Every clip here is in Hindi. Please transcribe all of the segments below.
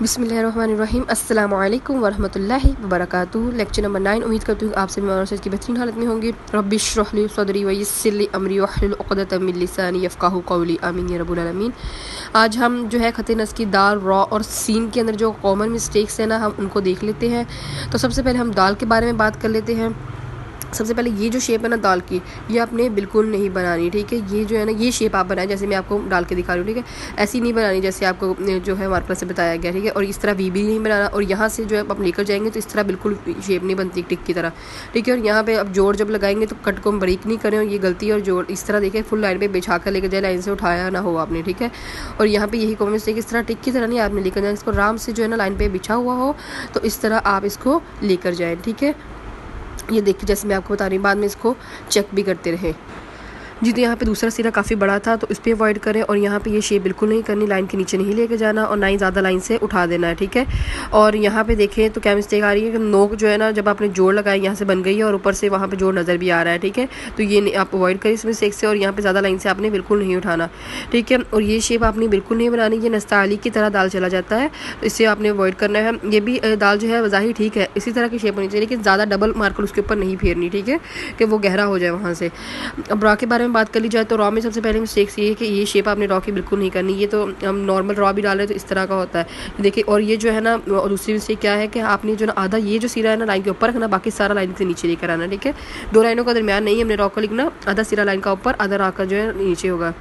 बिस्मिल्लाहिर्रहमानिर्रहीम अस्सलामु अलैकुम वरहमतुल्लाहि वबरकातुहू। Lecture number 9। उम्मीद करती हूँ आप सभी मेरे की बेहतरीन हालत में होंगे। रब्बि इश्रह ली सदरी व यस्सिर ली अमरी वहलुल उक़दतम मिन लिसानी यफ़क़हू क़ौली आमीन या रब्बुल आलमीन। आज हम जो है ख़त नस्ख़ की दाल, रॉ और सीन के अंदर जो कॉमन मिस्टेक्स हैं ना, हम उनको देख लेते हैं। तो सबसे पहले हम दाल के बारे में बात कर लेते हैं। सबसे पहले ये जो शेप है ना दाल की, ये आपने बिल्कुल नहीं बनानी, ठीक है। ये जो है ना, ये शेप आप बनाएं जैसे मैं आपको डाल के दिखा रही हूँ, ठीक है। ऐसी नहीं बनानी जैसे आपको जो है मार्कर से बताया गया, ठीक है। और इस तरह वी भी नहीं बनाना। और यहाँ से जो है आप लेकर जाएंगे तो इस तरह बिल्कुल शेप नहीं बनती टिक की तरह, ठीक है। और यहाँ पे अब जोड़ जब लगाएंगे तो कट को हम बारीक नहीं करें, और ये गलती है। और जोड़ इस तरह देखें फुल लाइन पे बिछा कर लेकर जाए, लाइन से उठाया ना हो आपने, ठीक है। और यहाँ पे यही कॉमन मिस्टेक, इस तरह टिक की तरह नहीं आपने लेकर जाए, इसको आराम से जो है ना लाइन पे बिछा हुआ हो तो इस तरह आप इसको लेकर जाएँ, ठीक है। ये देखिए जैसे मैं आपको बता रही हूँ, बाद में इसको चेक भी करते रहें। जी, तो यहाँ पे दूसरा सिरा काफ़ी बड़ा था तो इस पर अवॉइड करें। और यहाँ पे ये शेप बिल्कुल नहीं करनी, लाइन के नीचे नहीं लेके जाना और ना ही ज़्यादा लाइन से उठा देना है, ठीक है। और यहाँ पे देखें तो क्या मिस्टेक आ रही है कि नोक जो है ना, जब आपने जोड़ लगाया यहाँ से बन गई है और ऊपर से वहाँ पे जोड़ नज़र भी आ रहा है, ठीक है। तो ये आप अवॉइड करें इस मिस्टेक से। और यहाँ पर ज़्यादा लाइन से आपने बिल्कुल नहीं उठाना, ठीक है। और ये शेप आपने बिल्कुल नहीं बनानी, ये नस्ताली की तरह दाल चला जाता है, तो इससे आपने अवॉइड करना है। ये भी दाल जो है ज़ाहिर ठीक है, इसी तरह की शेप होनी चाहिए, लेकिन ज़्यादा डबल मार्कर उसके ऊपर नहीं फेरनी, ठीक है, कि वो गहरा हो जाए वहाँ से। अब रॉ के बारे में बात कर ली जाए तो रॉ में सबसे पहले मिस्टेक्स ये है कि ये शेप आपने रॉ की बिल्कुल नहीं करनी। ये तो हम नॉर्मल रॉ भी डाल रहे हैं तो इस तरह का होता है, देखिए। और ये जो है ना, दूसरी मिस्टेक क्या है कि आपने जो ना आधा ये जो सिरा है ना लाइन के ऊपर रखना, बाकी सारा लाइन से नीचे लेकर आना, ठीक है। दो लाइनों का दरमियान नहीं हमने रॉ को लिखना, आधा सिरा लाइन का ऊपर, आधा रॉ का जो है नीचे होगा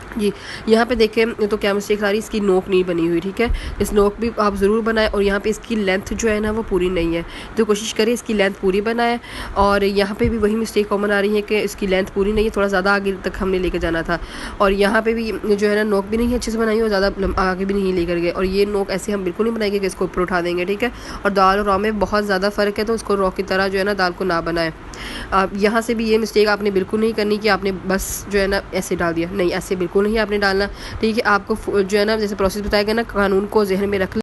जी। यहाँ पे देखें तो क्या मिस्टेक आ रही है, इसकी नोक नहीं बनी हुई, ठीक है। इस नोक भी आप ज़रूर बनाएं। और यहाँ पे इसकी लेंथ जो है ना वो पूरी नहीं है, तो कोशिश करें इसकी लेंथ पूरी बनाएं। और यहाँ पे भी वही मिस्टेक कॉमन आ रही है कि इसकी लेंथ पूरी नहीं है, थोड़ा ज़्यादा आगे तक हमने लेकर जाना था। और यहाँ पे भी जो है ना नोक भी नहीं अच्छे से बनाई और ज़्यादा आगे भी नहीं लेकर गए। और ये नोक ऐसे हम बिल्कुल नहीं बनाएंगे कि इसको ऊपर उठा देंगे, ठीक है। और दाल और रॉ में बहुत ज़्यादा फ़र्क है, तो उसको रॉ की तरह जो है ना दाल को ना बनाएं। आप यहाँ से भी ये मिस्टेक आपने बिल्कुल नहीं करनी कि आपने बस जो है ना ऐसे डाल दिया, नहीं, ऐसे बिल्कुल नहीं आपने डालना, ठीक है। आपको जो है ना जैसे प्रोसेस बताया गया ना, कानून को जहन में रख